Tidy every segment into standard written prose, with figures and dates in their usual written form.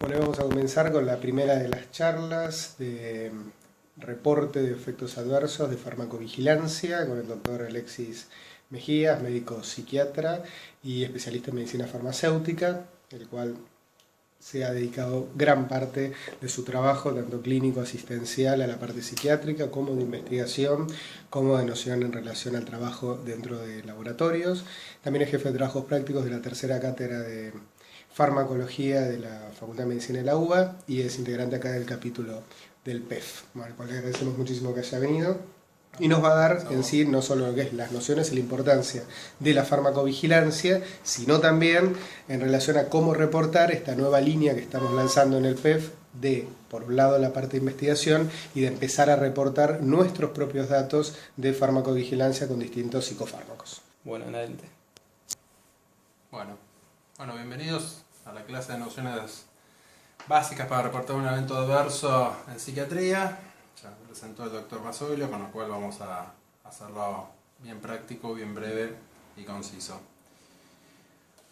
Bueno, hoy vamos a comenzar con la primera de las charlas de reporte de efectos adversos de farmacovigilancia con el doctor Alexis Mejías, médico psiquiatra y especialista en medicina farmacéutica, el cual se ha dedicado gran parte de su trabajo, tanto clínico, asistencial, a la parte psiquiátrica, como de investigación, como de noción en relación al trabajo dentro de laboratorios. También es jefe de trabajos prácticos de la tercera cátedra de farmacología de la Facultad de Medicina de la UBA y es integrante acá del capítulo del PEF, al cual le agradecemos muchísimo que haya venido. Y nos va a dar en sí no solo lo que es las nociones y la importancia de la farmacovigilancia, sino también en relación a cómo reportar esta nueva línea que estamos lanzando en el PEF de, por un lado, la parte de investigación y de empezar a reportar nuestros propios datos de farmacovigilancia con distintos psicofármacos. Bueno, adelante. Bueno, bienvenidos a la clase de nociones básicas para reportar un evento adverso en psiquiatría. Ya me presentó el doctor Masoglio, con lo cual vamos a hacerlo bien práctico, bien breve y conciso.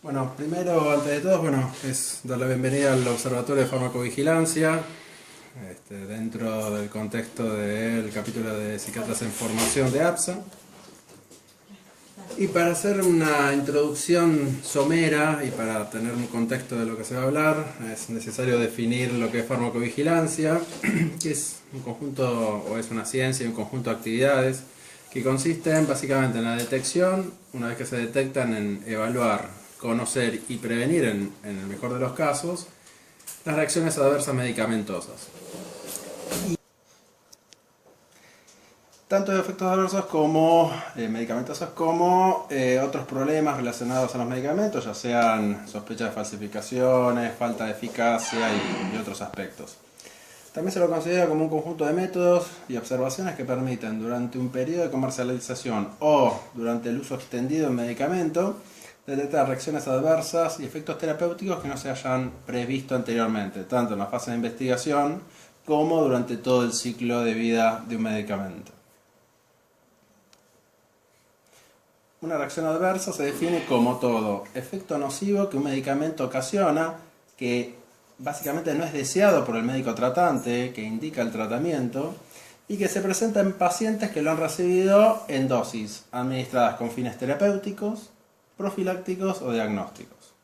Bueno, primero, antes de todo, es dar la bienvenida al Observatorio de Farmacovigilancia, dentro del contexto del capítulo de Psiquiatras en Formación de APSA. Y para hacer una introducción somera y para tener un contexto de lo que se va a hablar, es necesario definir lo que es farmacovigilancia, que es un conjunto, o es una ciencia y un conjunto de actividades que consisten básicamente en la detección, una vez que se detectan, en evaluar, conocer y prevenir, en el mejor de los casos, las reacciones adversas medicamentosas. Tanto de efectos adversos como medicamentosos como otros problemas relacionados a los medicamentos, ya sean sospechas de falsificaciones, falta de eficacia y otros aspectos. También se lo considera como un conjunto de métodos y observaciones que permiten durante un periodo de comercialización o durante el uso extendido del medicamento detectar reacciones adversas y efectos terapéuticos que no se hayan previsto anteriormente, tanto en la fase de investigación como durante todo el ciclo de vida de un medicamento. Una reacción adversa se define como todo efecto nocivo que un medicamento ocasiona, que básicamente no es deseado por el médico tratante, que indica el tratamiento, y que se presenta en pacientes que lo han recibido en dosis administradas con fines terapéuticos, profilácticos o diagnósticos.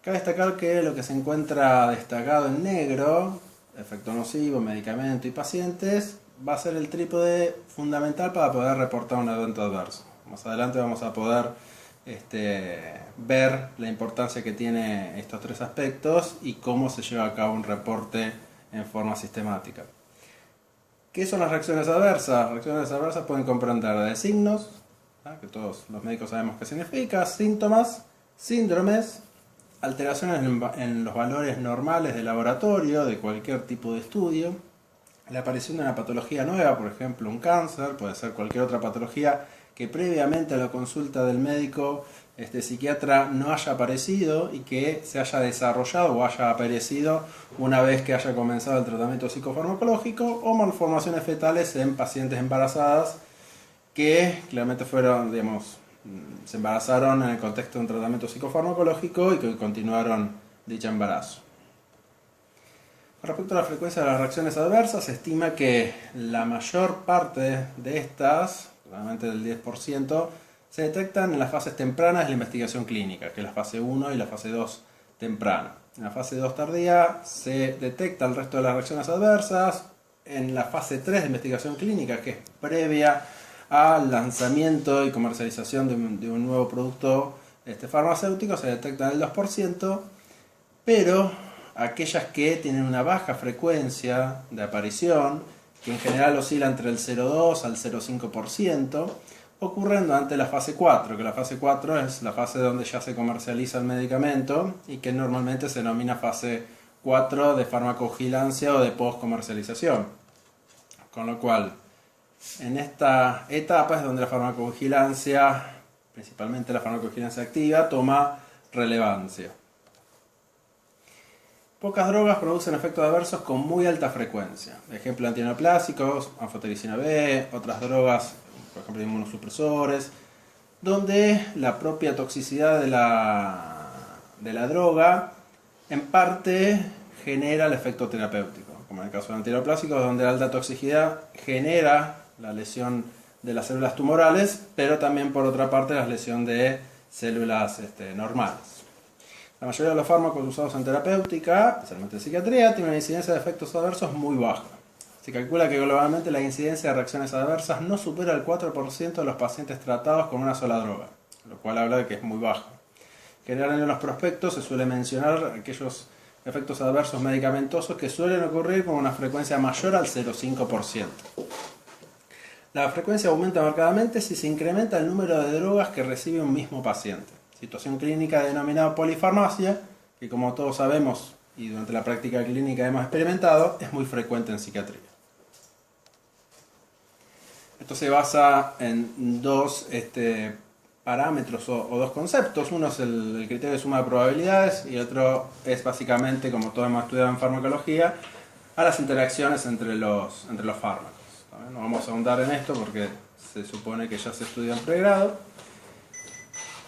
Cabe destacar que lo que se encuentra destacado en negro, efecto nocivo, medicamento y pacientes, va a ser el trípode fundamental para poder reportar un evento adverso. Más adelante vamos a poder ver la importancia que tiene estos tres aspectos y cómo se lleva a cabo un reporte en forma sistemática. ¿Qué son las reacciones adversas? Las reacciones adversas pueden comprender de signos, que todos los médicos sabemos qué significa, síntomas, síndromes, alteraciones en los valores normales de laboratorio, de cualquier tipo de estudio, la aparición de una patología nueva, por ejemplo un cáncer, puede ser cualquier otra patología que previamente a la consulta del médico psiquiatra no haya aparecido y que se haya desarrollado o haya aparecido una vez que haya comenzado el tratamiento psicofarmacológico, o malformaciones fetales en pacientes embarazadas que claramente se embarazaron en el contexto de un tratamiento psicofarmacológico y que continuaron dicho embarazo. Respecto a la frecuencia de las reacciones adversas, se estima que la mayor parte de estas, realmente del 10%, se detectan en las fases tempranas de la investigación clínica, que es la fase 1 y la fase 2 temprana. En la fase 2 tardía se detecta el resto de las reacciones adversas. En la fase 3 de investigación clínica, que es previa al lanzamiento y comercialización de un nuevo producto farmacéutico, se detectan el 2%, pero aquellas que tienen una baja frecuencia de aparición, que en general oscila entre el 0,2 al 0,5%, ocurren durante la fase 4, que la fase 4 es la fase donde ya se comercializa el medicamento y que normalmente se denomina fase 4 de farmacovigilancia o de post-comercialización. Con lo cual, en esta etapa es donde la farmacovigilancia, principalmente la farmacovigilancia activa, toma relevancia. Pocas drogas producen efectos adversos con muy alta frecuencia. Ejemplo, antineoplásicos, anfotericina B, otras drogas, por ejemplo, inmunosupresores, donde la propia toxicidad de la droga en parte genera el efecto terapéutico, como en el caso del antineoplásico, donde la alta toxicidad genera la lesión de las células tumorales, pero también por otra parte la lesión de células normales. La mayoría de los fármacos usados en terapéutica, especialmente en psiquiatría, tienen una incidencia de efectos adversos muy baja. Se calcula que globalmente la incidencia de reacciones adversas no supera el 4% de los pacientes tratados con una sola droga, lo cual habla de que es muy bajo. Generalmente en los prospectos se suele mencionar aquellos efectos adversos medicamentosos que suelen ocurrir con una frecuencia mayor al 0,5%. La frecuencia aumenta marcadamente si se incrementa el número de drogas que recibe un mismo paciente. Situación clínica denominada polifarmacia, que como todos sabemos y durante la práctica clínica hemos experimentado, es muy frecuente en psiquiatría. Esto se basa en dos parámetros o dos conceptos. Uno es el criterio de suma de probabilidades y otro es básicamente, como todos hemos estudiado en farmacología, a las interacciones entre los fármacos. No vamos a ahondar en esto porque se supone que ya se estudia en pregrado.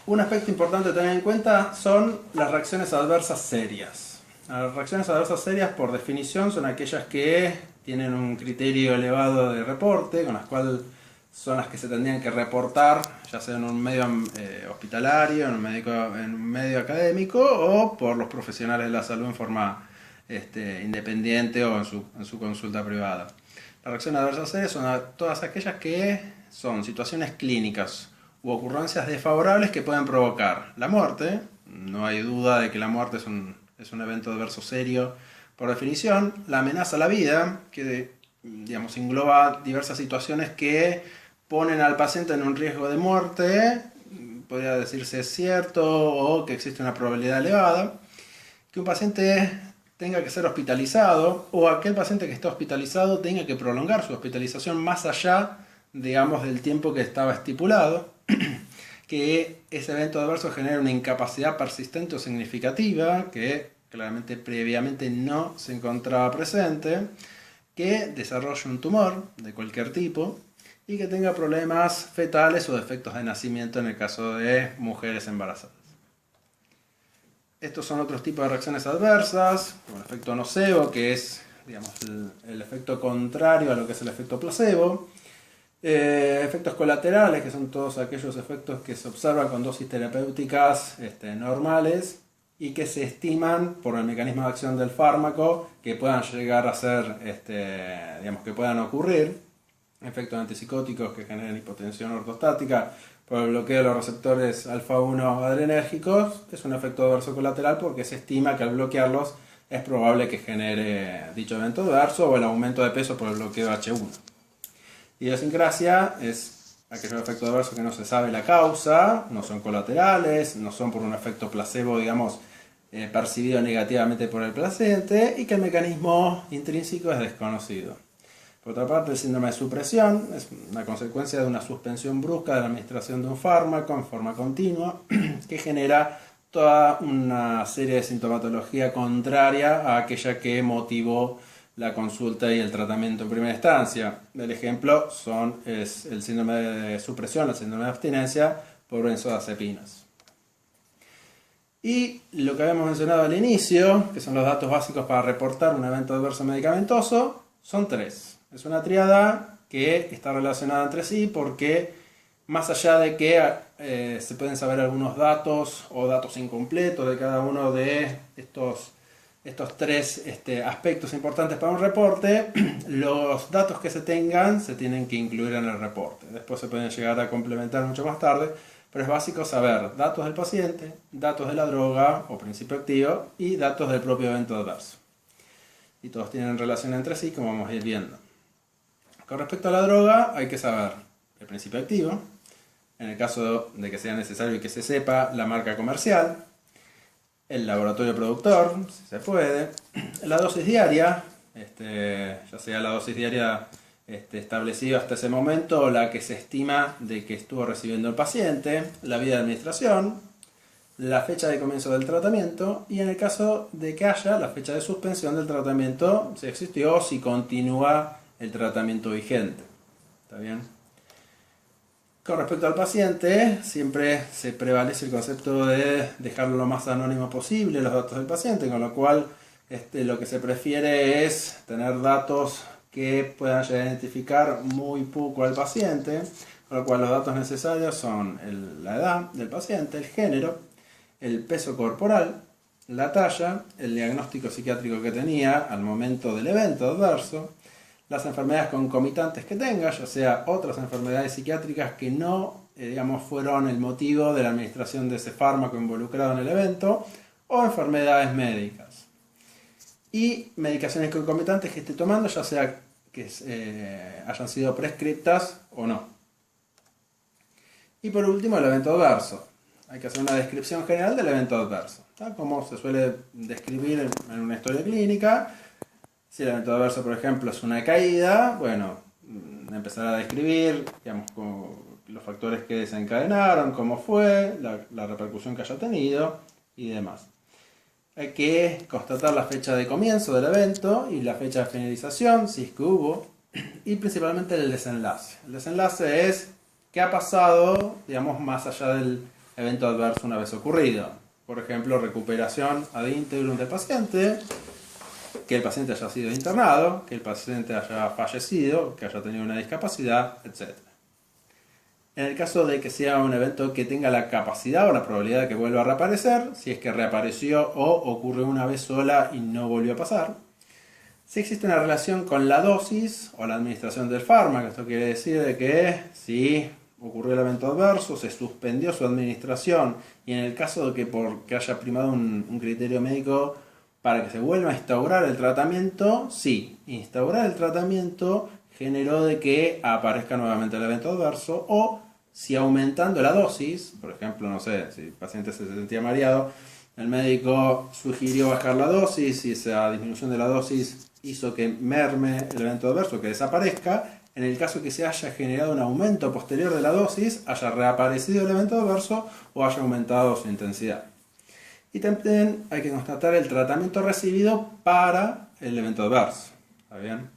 Un aspecto importante a tener en cuenta son las reacciones adversas serias. Las reacciones adversas serias, por definición, son aquellas que tienen un criterio elevado de reporte, con las cuales son las que se tendrían que reportar, ya sea en un medio hospitalario, en un medio académico o por los profesionales de la salud en forma independiente o en su consulta privada. Las reacciones adversas serias son todas aquellas que son situaciones clínicas u ocurrencias desfavorables que pueden provocar la muerte. No hay duda de que la muerte es un evento adverso serio por definición. La amenaza a la vida, que engloba diversas situaciones que ponen al paciente en un riesgo de muerte, podría decirse cierto o que existe una probabilidad elevada. Que un paciente tenga que ser hospitalizado o aquel paciente que está hospitalizado tenga que prolongar su hospitalización más allá, del tiempo que estaba estipulado. Que ese evento adverso genera una incapacidad persistente o significativa que claramente previamente no se encontraba presente, que desarrolle un tumor de cualquier tipo y que tenga problemas fetales o defectos de nacimiento en el caso de mujeres embarazadas. Estos son otros tipos de reacciones adversas, como el efecto nocebo, que es el efecto contrario a lo que es el efecto placebo. Efectos colaterales, que son todos aquellos efectos que se observan con dosis terapéuticas normales y que se estiman por el mecanismo de acción del fármaco que puedan llegar a ser, que puedan ocurrir. Efectos antipsicóticos que generen hipotensión ortostática por el bloqueo de los receptores alfa-1 adrenérgicos. Es un efecto adverso colateral porque se estima que al bloquearlos es probable que genere dicho evento adverso o el aumento de peso por el bloqueo H1. Idiosincrasia es aquellos efectos adversos que no se sabe la causa, no son colaterales, no son por un efecto placebo, percibido negativamente por el paciente y que el mecanismo intrínseco es desconocido. Por otra parte, el síndrome de supresión es una consecuencia de una suspensión brusca de la administración de un fármaco en forma continua que genera toda una serie de sintomatología contraria a aquella que motivó la consulta y el tratamiento en primera instancia. El ejemplo es el síndrome de supresión, el síndrome de abstinencia por benzodiazepinas. Y lo que habíamos mencionado al inicio, que son los datos básicos para reportar un evento adverso medicamentoso, son 3. Es una tríada que está relacionada entre sí porque más allá de que se pueden saber algunos datos o datos incompletos de cada uno de estos 3 aspectos importantes para un reporte, los datos que se tengan se tienen que incluir en el reporte. Después se pueden llegar a complementar mucho más tarde, pero es básico saber datos del paciente, datos de la droga o principio activo y datos del propio evento adverso. Y todos tienen relación entre sí, como vamos a ir viendo. Con respecto a la droga, hay que saber el principio activo, en el caso de que sea necesario y que se sepa la marca comercial, el laboratorio productor, si se puede, la dosis diaria, ya sea la dosis diaria establecida hasta ese momento o la que se estima de que estuvo recibiendo el paciente, la vía de administración, la fecha de comienzo del tratamiento y en el caso de que haya la fecha de suspensión del tratamiento, si existió o si continúa el tratamiento vigente. ¿Está bien? Con respecto al paciente, siempre se prevalece el concepto de dejarlo lo más anónimo posible, los datos del paciente, con lo cual lo que se prefiere es tener datos que puedan llegar a identificar muy poco al paciente, con lo cual los datos necesarios son la edad del paciente, el género, el peso corporal, la talla, el diagnóstico psiquiátrico que tenía al momento del evento adverso, las enfermedades concomitantes que tenga, ya sea otras enfermedades psiquiátricas que no fueron el motivo de la administración de ese fármaco involucrado en el evento, o enfermedades médicas. Y medicaciones concomitantes que esté tomando, ya sea que hayan sido prescriptas o no. Y por último, el evento adverso. Hay que hacer una descripción general del evento adverso, tal como se suele describir en una historia clínica. Si el evento adverso, por ejemplo, es una caída, bueno, empezar a describir, los factores que desencadenaron, cómo fue, la repercusión que haya tenido y demás. Hay que constatar la fecha de comienzo del evento y la fecha de finalización, si es que hubo, y principalmente el desenlace. El desenlace es qué ha pasado, más allá del evento adverso una vez ocurrido. Por ejemplo, recuperación ad integrum del paciente, que el paciente haya sido internado, que el paciente haya fallecido, que haya tenido una discapacidad, etc. En el caso de que sea un evento que tenga la capacidad o la probabilidad de que vuelva a reaparecer, si es que reapareció o ocurrió una vez sola y no volvió a pasar. Si existe una relación con la dosis o la administración del fármaco, esto quiere decir de que si ocurrió el evento adverso, se suspendió su administración y en el caso de que haya primado un criterio médico para que se vuelva a instaurar el tratamiento, sí, instaurar el tratamiento generó de que aparezca nuevamente el evento adverso, o si aumentando la dosis, por ejemplo, no sé, si el paciente se sentía mareado, el médico sugirió bajar la dosis y esa disminución de la dosis hizo que merme el evento adverso, que desaparezca. En el caso que se haya generado un aumento posterior de la dosis, haya reaparecido el evento adverso o haya aumentado su intensidad. Y también hay que constatar el tratamiento recibido para el evento adverso. ¿Está bien?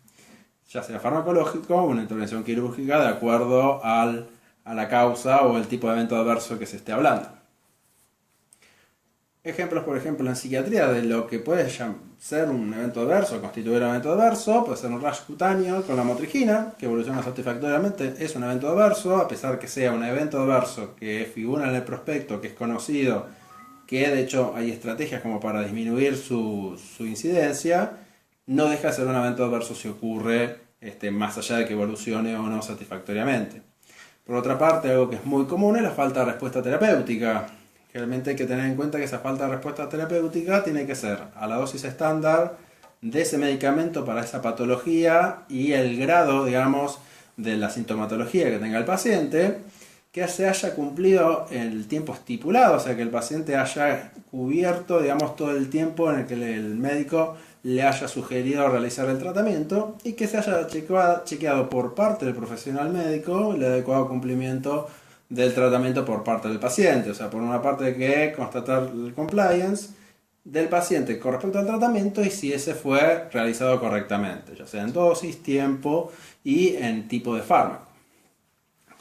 Ya sea farmacológico o una intervención quirúrgica de acuerdo a la causa o el tipo de evento adverso que se esté hablando. Ejemplos, por ejemplo, en psiquiatría de lo que puede ser un evento adverso, constituir un evento adverso, puede ser un rash cutáneo con la motrigina, que evoluciona satisfactoriamente, es un evento adverso, a pesar que sea un evento adverso que figura en el prospecto, que es conocido, que de hecho hay estrategias como para disminuir su incidencia, no deja de ser un evento adverso si ocurre más allá de que evolucione o no satisfactoriamente. Por otra parte, algo que es muy común es la falta de respuesta terapéutica. Realmente hay que tener en cuenta que esa falta de respuesta terapéutica tiene que ser a la dosis estándar de ese medicamento para esa patología y el grado, de la sintomatología que tenga el paciente, que se haya cumplido el tiempo estipulado, o sea, que el paciente haya cubierto, todo el tiempo en el que el médico le haya sugerido realizar el tratamiento y que se haya chequeado por parte del profesional médico el adecuado cumplimiento del tratamiento por parte del paciente. O sea, por una parte hay que constatar el compliance del paciente con respecto al tratamiento y si ese fue realizado correctamente, ya sea en dosis, tiempo y en tipo de fármaco.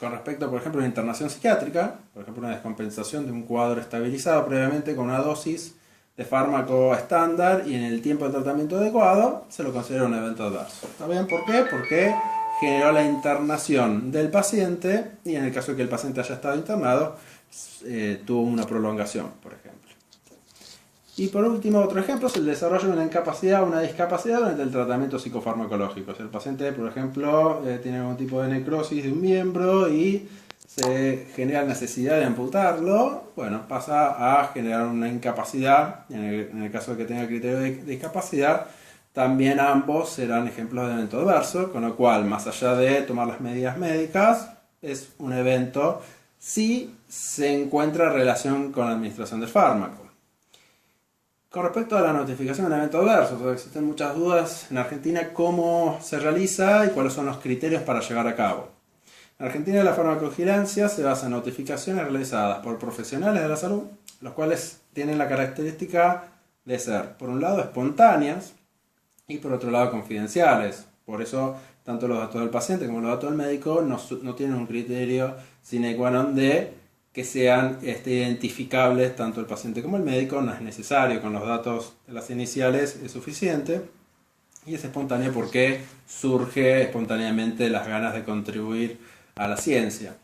Con respecto, por ejemplo, a la internación psiquiátrica, por ejemplo, una descompensación de un cuadro estabilizado previamente con una dosis de fármaco estándar y en el tiempo de tratamiento adecuado, se lo considera un evento adverso. ¿Está bien? ¿Por qué? Porque generó la internación del paciente y en el caso de que el paciente haya estado internado, tuvo una prolongación, por ejemplo. Y por último, otro ejemplo es el desarrollo de una incapacidad o una discapacidad durante el tratamiento psicofarmacológico. Si el paciente, por ejemplo, tiene algún tipo de necrosis de un miembro y se genera necesidad de amputarlo, bueno, pasa a generar una incapacidad. En el caso de que tenga criterio de discapacidad, también ambos serán ejemplos de evento adverso, con lo cual, más allá de tomar las medidas médicas, es un evento si se encuentra relación con la administración del fármaco. Con respecto a la notificación de evento adverso, existen muchas dudas en Argentina cómo se realiza y cuáles son los criterios para llevar a cabo. En Argentina la farmacovigilancia se basa en notificaciones realizadas por profesionales de la salud, los cuales tienen la característica de ser, por un lado, espontáneas y por otro lado, confidenciales. Por eso, tanto los datos del paciente como los datos del médico no tienen un criterio sine qua non de que sean identificables tanto el paciente como el médico. No es necesario, con los datos de las iniciales es suficiente. Y es espontáneo porque surge espontáneamente las ganas de contribuir a la ciencia.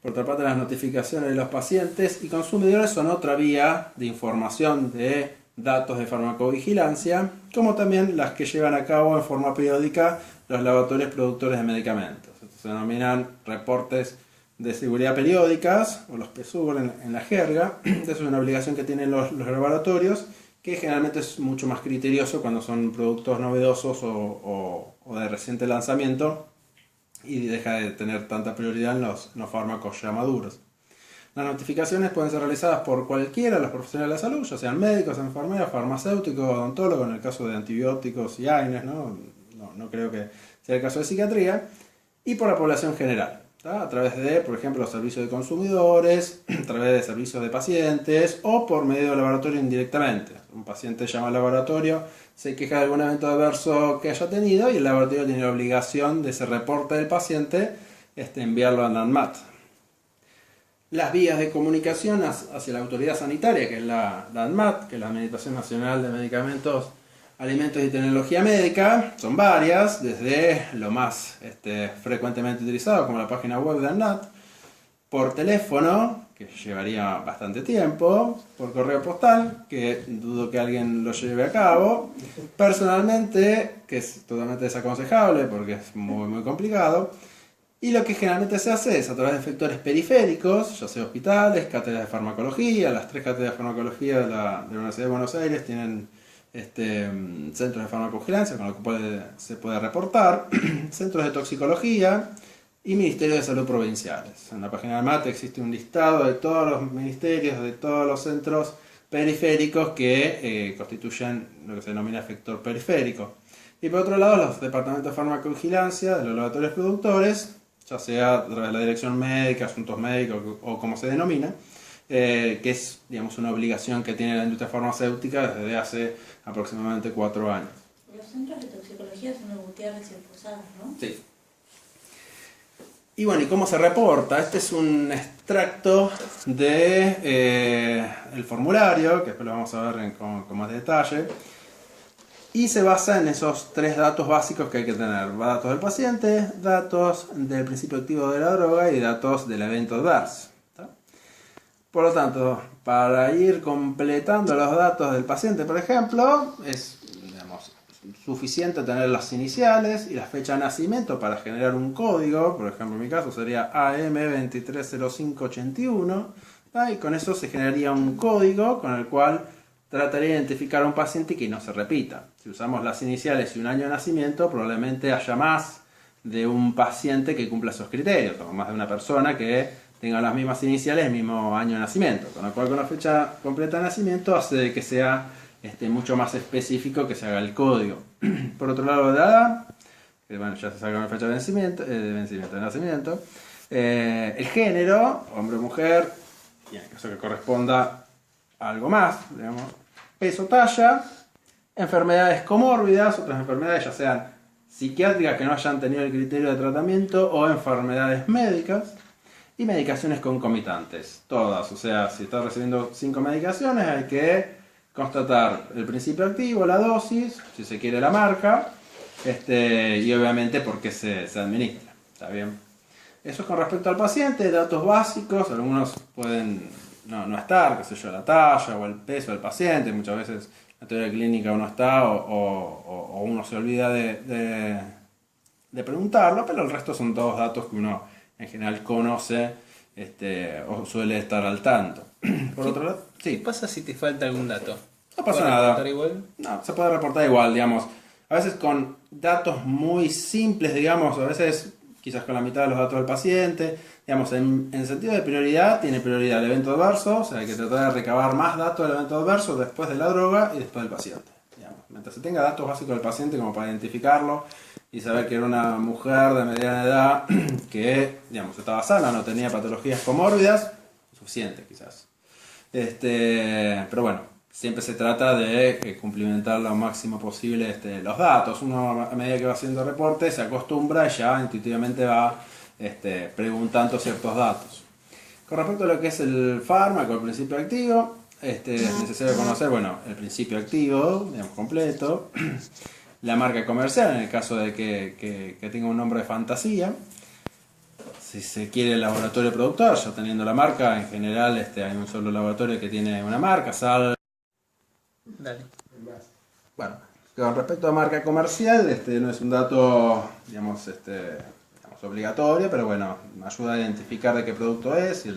Por otra parte, las notificaciones de los pacientes y consumidores son otra vía de información de datos de farmacovigilancia, como también las que llevan a cabo en forma periódica los laboratorios productores de medicamentos. Estos se denominan reportes de seguridad periódicas, o los PSUR en la jerga. Eso es una obligación que tienen los laboratorios, que generalmente es mucho más criterioso cuando son productos novedosos o de reciente lanzamiento, y deja de tener tanta prioridad en los fármacos ya maduros. Las notificaciones pueden ser realizadas por cualquiera de los profesionales de la salud, ya sean médicos, enfermeras, farmacéuticos, odontólogos, en el caso de antibióticos y AINES, no creo que sea el caso de psiquiatría, y por la población general, ¿tá? A través de, por ejemplo, los servicios de consumidores, a través de servicios de pacientes o por medio del laboratorio indirectamente. Un paciente llama al laboratorio, se queja de algún evento adverso que haya tenido y el laboratorio tiene la obligación de ese reporte del paciente enviarlo a ANMAT. Las vías de comunicación hacia la autoridad sanitaria, que es la ANMAT, que es la Administración Nacional de Medicamentos, Alimentos y Tecnología Médica, son varias, desde lo más frecuentemente utilizado, como la página web de ANMAT, por teléfono, que llevaría bastante tiempo, por correo postal, que dudo que alguien lo lleve a cabo, personalmente, que es totalmente desaconsejable porque es muy complicado, y lo que generalmente se hace es a través de efectores periféricos, ya sea hospitales, cátedras de farmacología. Las 3 cátedras de farmacología de la Universidad de Buenos Aires tienen centros de farmacovigilancia, con lo que se puede reportar, centros de toxicología y ministerios de salud provinciales. En la página de MAT existe un listado de todos los ministerios, de todos los centros periféricos que constituyen lo que se denomina efector periférico. Y por otro lado, los departamentos de farmacovigilancia de los laboratorios productores, ya sea a través de la dirección médica, asuntos médicos o como se denomina, que es, digamos, una obligación que tiene la industria farmacéutica desde hace aproximadamente 4 años. Los centros de toxicología son los Gutiérrez y el Posadas, ¿no? Sí. Y bueno, ¿y cómo se reporta? Este es un extracto de el formulario, que después lo vamos a ver con más detalle. Y se basa en esos 3 datos básicos que hay que tener. Datos del paciente, datos del principio activo de la droga y datos del evento adverso. ¿Tá? Por lo tanto, para ir completando los datos del paciente, por ejemplo, es, digamos, suficiente tener las iniciales y la fecha de nacimiento para generar un código. Por ejemplo, en mi caso sería AM230581. Y con eso se generaría un código con el cual trataría de identificar a un paciente y que no se repita. Si usamos las iniciales y un año de nacimiento, probablemente haya más de un paciente que cumpla esos criterios, o más de una persona que tenga las mismas iniciales y el mismo año de nacimiento. Con lo cual, con la fecha completa de nacimiento hace de que sea mucho más específico que se haga el código. Por otro lado, la edad, que bueno, ya se saca una fecha de nacimiento, el género, hombre o mujer, y en el caso que corresponda algo más, digamos, peso, talla, enfermedades comórbidas, otras enfermedades ya sean psiquiátricas que no hayan tenido el criterio de tratamiento o enfermedades médicas, y medicaciones concomitantes, todas. O sea, si estás recibiendo 5 medicaciones hay que constatar el principio activo, la dosis, si se quiere la marca, y obviamente por qué se administra. ¿Está bien? Eso es con respecto al paciente, datos básicos, algunos pueden no estar, qué sé yo, la talla o el peso del paciente. Muchas veces la teoría clínica uno está o uno se olvida de preguntarlo, pero el resto son todos datos que uno en general conoce o suele estar al tanto. Por otro lado, sí. ¿Qué pasa si te falta algún dato? No pasa ¿Puedo nada. reportar igual? No, se puede reportar igual, digamos. A veces con datos muy simples, digamos, a veces quizás con la mitad de los datos del paciente. Digamos, en sentido de prioridad, tiene prioridad el evento adverso, o sea, hay que tratar de recabar más datos del evento adverso después de la droga y después del paciente. Digamos. Mientras se tenga datos básicos del paciente como para identificarlo y saber que era una mujer de mediana edad que, digamos, estaba sana, no tenía patologías comórbidas, suficiente quizás. Pero bueno, siempre se trata de cumplimentar lo máximo posible los datos. Uno, a medida que va haciendo reportes, se acostumbra y ya intuitivamente va preguntando ciertos datos. Con respecto a lo que es el fármaco, el principio activo, es necesario conocer, bueno, el principio activo, digamos, completo, la marca comercial en el caso de que tenga un nombre de fantasía. Si se quiere el laboratorio productor, ya teniendo la marca, en general hay un solo laboratorio que tiene una marca, Dale. Bueno, con respecto a marca comercial, no es un dato, digamos, obligatorio, pero bueno, me ayuda a identificar de qué producto es. Si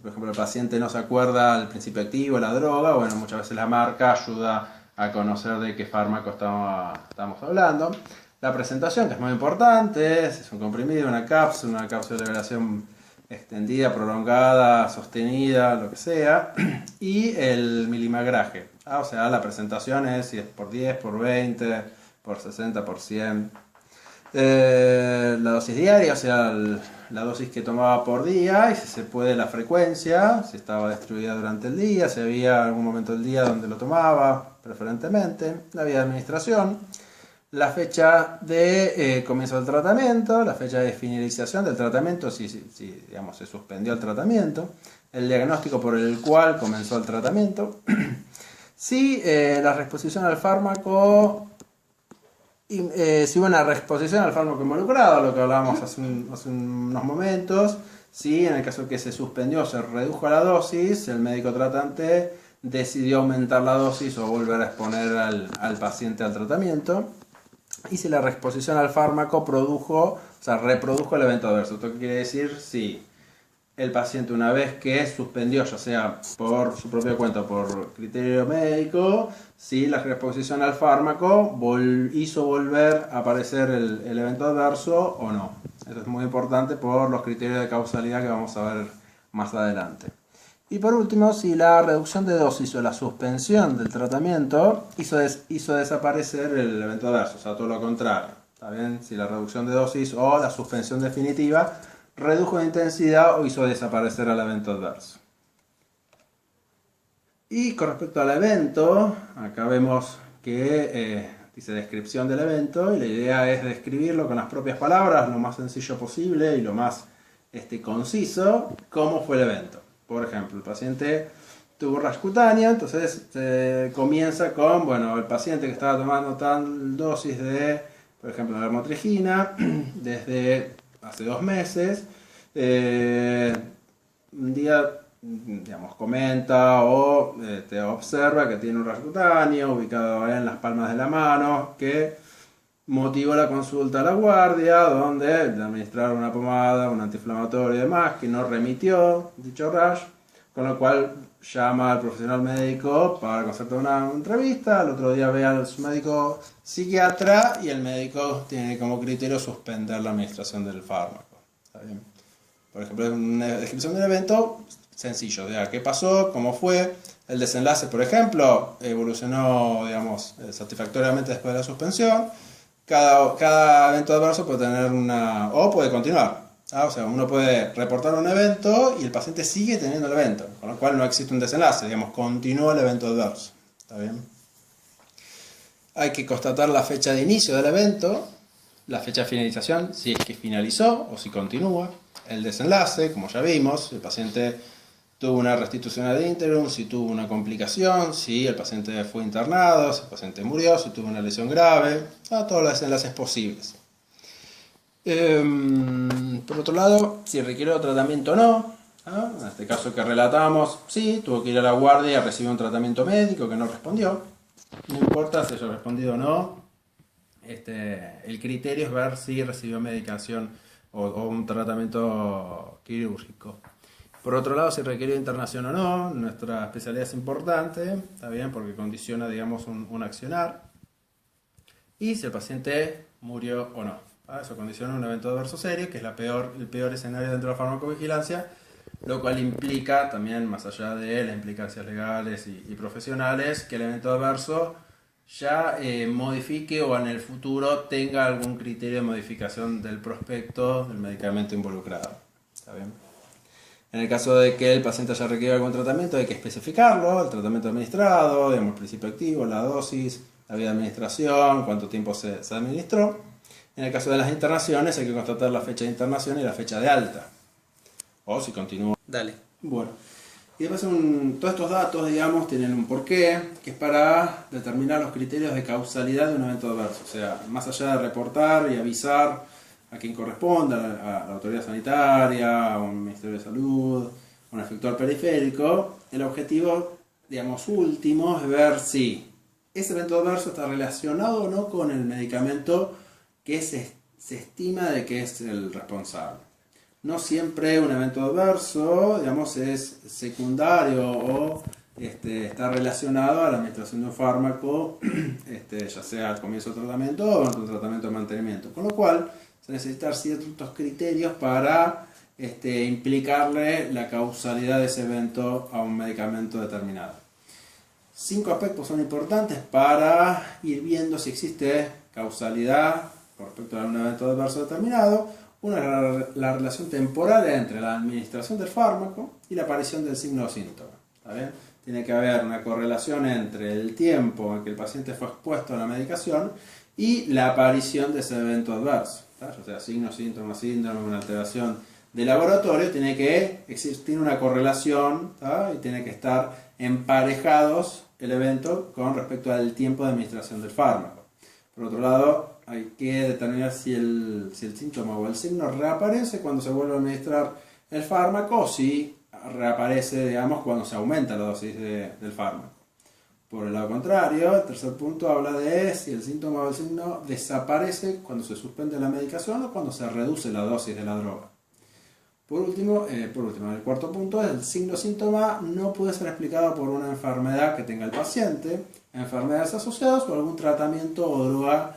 por ejemplo el paciente no se acuerda del principio activo, la droga, bueno, muchas veces la marca ayuda a conocer de qué fármaco estamos hablando. La presentación, que es muy importante, si es un comprimido, una cápsula de liberación extendida, prolongada, sostenida, lo que sea, y el milimetraje. O sea, la presentación es si es por 10, por 20, por 60, por 100. La dosis diaria, o sea, la dosis que tomaba por día, y si se puede la frecuencia, si estaba distribuida durante el día, si había algún momento del día donde lo tomaba, preferentemente, la vía de administración, la fecha de comienzo del tratamiento, la fecha de finalización del tratamiento, si digamos, se suspendió el tratamiento, el diagnóstico por el cual comenzó el tratamiento, si la reexposición al fármaco, si hubo una reexposición al fármaco involucrado, lo que hablábamos hace unos momentos, si en el caso que se suspendió, se redujo la dosis, el médico tratante decidió aumentar la dosis o volver a exponer al paciente al tratamiento. Y si la reexposición al fármaco reprodujo el evento adverso. ¿Esto qué quiere decir? Si el paciente, una vez que suspendió, ya sea por su propia cuenta o por criterio médico, si la reexposición al fármaco hizo volver a aparecer el evento adverso o no. Eso es muy importante por los criterios de causalidad que vamos a ver más adelante. Y por último, si la reducción de dosis o la suspensión del tratamiento hizo desaparecer el evento adverso, o sea, todo lo contrario. ¿Está bien? Si la reducción de dosis o la suspensión definitiva redujo de intensidad o hizo desaparecer el evento adverso. Y con respecto al evento, acá vemos que dice descripción del evento, y la idea es describirlo con las propias palabras, lo más sencillo posible y lo más conciso, cómo fue el evento. Por ejemplo, el paciente tuvo rash cutáneo, entonces comienza con, bueno, el paciente que estaba tomando tal dosis de, por ejemplo, la hermotrigina desde hace 2 meses, un día, digamos, comenta o observa que tiene un rash cutáneo ubicado en las palmas de la mano, que motivó la consulta a la guardia, donde le administraron una pomada, un antiinflamatorio y demás, que no remitió dicho rash, con lo cual llama al profesional médico para concertar una entrevista. Al otro día ve a su médico psiquiatra y el médico tiene como criterio suspender la administración del fármaco. ¿Está bien? Por ejemplo, una descripción del evento sencillo, de qué pasó, cómo fue, el desenlace, por ejemplo, evolucionó, digamos, satisfactoriamente después de la suspensión. Cada evento adverso puede tener o puede continuar. O sea, uno puede reportar un evento y el paciente sigue teniendo el evento, con lo cual no existe un desenlace, digamos, continúa el evento adverso. ¿Está bien? Hay que constatar la fecha de inicio del evento, la fecha de finalización, si es que finalizó o si continúa, el desenlace, como ya vimos, el paciente tuvo una restitución ad interim, si tuvo una complicación, si el paciente fue internado, si el paciente murió, si tuvo una lesión grave, todos los desenlaces posibles. Por otro lado, si requiere tratamiento o no, en este caso que relatamos, sí, tuvo que ir a la guardia y recibió un tratamiento médico que no respondió. No importa si haya respondido o no, el criterio es ver si recibió medicación o un tratamiento quirúrgico. Por otro lado, si requiere internación o no, nuestra especialidad es importante, está bien, porque condiciona, digamos, un accionar. Y si el paciente murió o no. Eso condiciona un evento adverso serio, que es el peor escenario dentro de la farmacovigilancia, lo cual implica también, más allá de las implicancias legales y profesionales, que el evento adverso ya modifique o en el futuro tenga algún criterio de modificación del prospecto del medicamento involucrado. ¿Está bien? En el caso de que el paciente haya requerido algún tratamiento, hay que especificarlo, el tratamiento administrado, digamos, el principio activo, la dosis, la vía de administración, cuánto tiempo se administró. En el caso de las internaciones hay que constatar la fecha de internación y la fecha de alta. o si continúa. Dale. Bueno, y después todos estos datos, digamos, tienen un porqué, que es para determinar los criterios de causalidad de un evento adverso. O sea, más allá de reportar y avisar a quien corresponda, a la autoridad sanitaria, a un ministerio de salud, a un efectuador periférico, el objetivo, digamos, último es ver si ese evento adverso está relacionado o no con el medicamento que se estima de que es el responsable. No siempre un evento adverso, digamos, es secundario o está relacionado a la administración de un fármaco, ya sea al comienzo del tratamiento o en un tratamiento de mantenimiento. Con lo cual, se necesitan ciertos criterios para implicarle la causalidad de ese evento a un medicamento determinado. 5 aspectos son importantes para ir viendo si existe causalidad con respecto a un evento adverso determinado. Una es la relación temporal entre la administración del fármaco y la aparición del signo o síntoma. ¿Está bien? Tiene que haber una correlación entre el tiempo en que el paciente fue expuesto a la medicación y la aparición de ese evento adverso. O sea, signo, síntoma, síndrome, una alteración de laboratorio, tiene que existir una correlación, ¿tá? Y tiene que estar emparejados el evento con respecto al tiempo de administración del fármaco. Por otro lado, hay que determinar si el síntoma o el signo reaparece cuando se vuelve a administrar el fármaco o si reaparece, digamos, cuando se aumenta la dosis del fármaco. Por el lado contrario, el tercer punto habla de si el síntoma o el signo desaparece cuando se suspende la medicación o cuando se reduce la dosis de la droga. Por último, el cuarto punto es el signo-síntoma no puede ser explicado por una enfermedad que tenga el paciente, enfermedades asociadas o algún tratamiento o droga,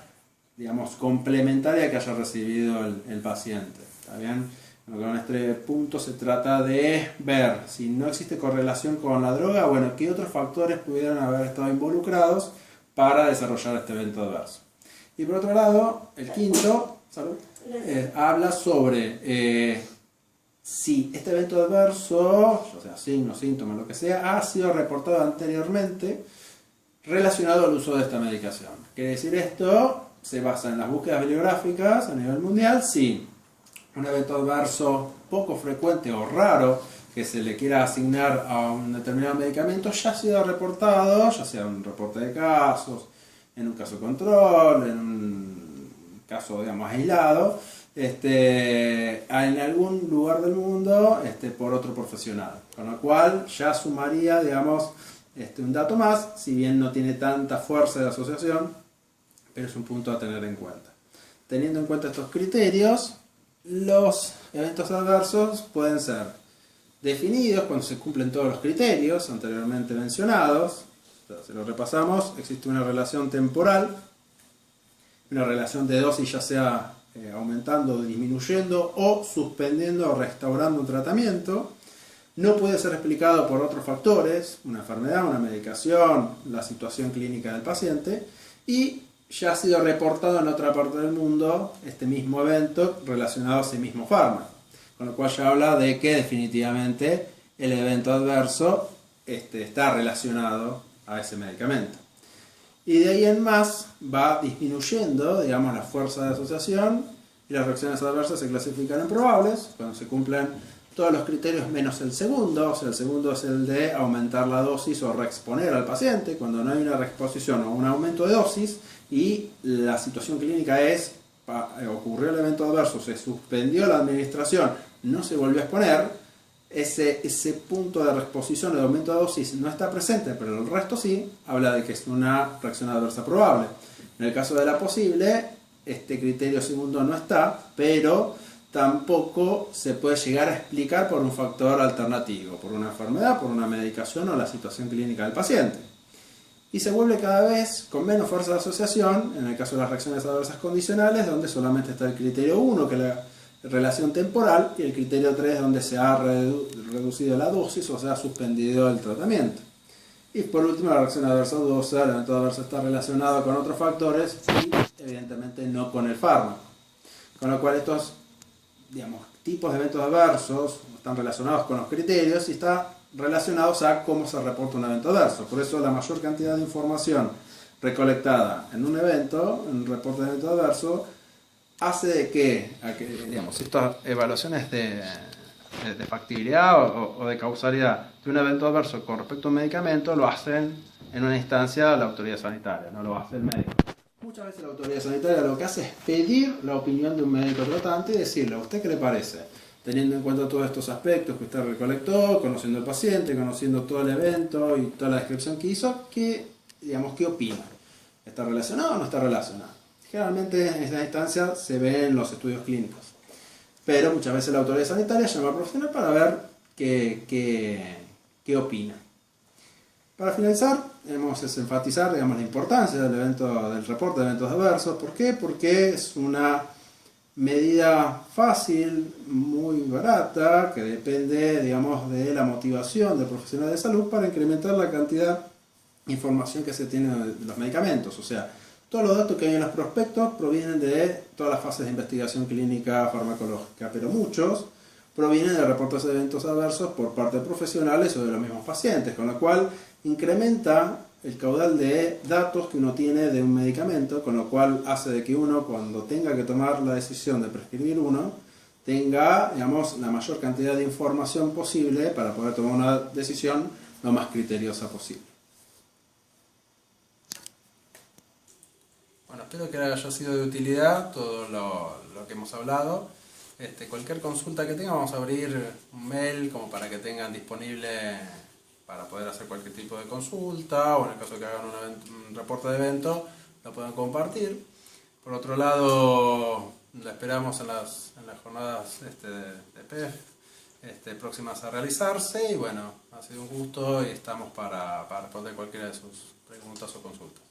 digamos, complementaria que haya recibido el paciente. ¿Está bien? Con este punto se trata de ver si no existe correlación con la droga, bueno, qué otros factores pudieran haber estado involucrados para desarrollar este evento adverso. Y por otro lado, el quinto, habla sobre si este evento adverso, o sea, signo, síntoma, lo que sea, ha sido reportado anteriormente relacionado al uso de esta medicación. Quiere decir esto, se basa en las búsquedas bibliográficas a nivel mundial, si un evento adverso poco frecuente o raro que se le quiera asignar a un determinado medicamento ya ha sido reportado, ya sea en un reporte de casos, en un caso control, en un caso, digamos, aislado, en algún lugar del mundo por otro profesional. Con lo cual ya sumaría, digamos, un dato más, si bien no tiene tanta fuerza de asociación, pero es un punto a tener en cuenta. Teniendo en cuenta estos criterios, los eventos adversos pueden ser definidos cuando se cumplen todos los criterios anteriormente mencionados. Si lo repasamos, existe una relación temporal, una relación de dosis ya sea aumentando, disminuyendo o suspendiendo o restaurando un tratamiento. No puede ser explicado por otros factores, una enfermedad, una medicación, la situación clínica del paciente, y ya ha sido reportado en otra parte del mundo este mismo evento relacionado a ese mismo fármaco. Con lo cual ya habla de que definitivamente el evento adverso está relacionado a ese medicamento. Y de ahí en más va disminuyendo, digamos, la fuerza de asociación y las reacciones adversas se clasifican en probables cuando se cumplen todos los criterios menos el segundo. O sea, el segundo es el de aumentar la dosis o reexponer al paciente cuando no hay una reexposición o un aumento de dosis y la situación clínica es ocurrió el evento adverso, se suspendió la administración, no se volvió a exponer, ese punto de reexposición o de aumento de dosis no está presente, pero el resto sí, habla de que es una reacción adversa probable. En el caso de la posible, este criterio segundo no está, pero tampoco se puede llegar a explicar por un factor alternativo, por una enfermedad, por una medicación o la situación clínica del paciente. Y se vuelve cada vez con menos fuerza de asociación, en el caso de las reacciones adversas condicionales, donde solamente está el criterio 1, que es la relación temporal, y el criterio 3, donde se ha reducido la dosis o se ha suspendido el tratamiento. Y por último, la reacción adversa dudosa, el evento adverso está relacionado con otros factores y evidentemente no con el fármaco. Con lo cual estos, digamos, tipos de eventos adversos están relacionados con los criterios y están relacionados a cómo se reporta un evento adverso. Por eso la mayor cantidad de información recolectada en un evento, en un reporte de evento adverso, hace de que digamos, estas evaluaciones de de factibilidad o de causalidad de un evento adverso con respecto a un medicamento lo hacen en una instancia de la autoridad sanitaria, no lo hace el médico. Muchas veces la autoridad sanitaria lo que hace es pedir la opinión de un médico tratante y decirle, ¿a usted qué le parece? Teniendo en cuenta todos estos aspectos que usted recolectó, conociendo al paciente, conociendo todo el evento y toda la descripción que hizo, ¿qué opina? ¿Está relacionado o no está relacionado? Generalmente en esta instancia se ve en los estudios clínicos, pero muchas veces la autoridad sanitaria llama al profesional para ver qué opina. Para finalizar, debemos enfatizar, digamos, la importancia del reporte de eventos adversos. ¿Por qué? Porque es una medida fácil, muy barata, que depende, digamos, de la motivación del profesional de salud para incrementar la cantidad de información que se tiene de los medicamentos. O sea, todos los datos que hay en los prospectos provienen de todas las fases de investigación clínica farmacológica, pero muchos provienen de reportes de eventos adversos por parte de profesionales o de los mismos pacientes, con lo cual incrementa el caudal de datos que uno tiene de un medicamento, con lo cual hace de que uno, cuando tenga que tomar la decisión de prescribir uno, tenga, digamos, la mayor cantidad de información posible para poder tomar una decisión lo más criteriosa posible. Bueno, espero que haya sido de utilidad todo lo que hemos hablado. Cualquier consulta que tengan, vamos a abrir un mail como para que tengan disponible para poder hacer cualquier tipo de consulta, o en el caso de que hagan un reporte de evento, lo puedan compartir. Por otro lado, la esperamos en las jornadas de PEF próximas a realizarse, y bueno, ha sido un gusto y estamos para responder cualquiera de sus preguntas o consultas.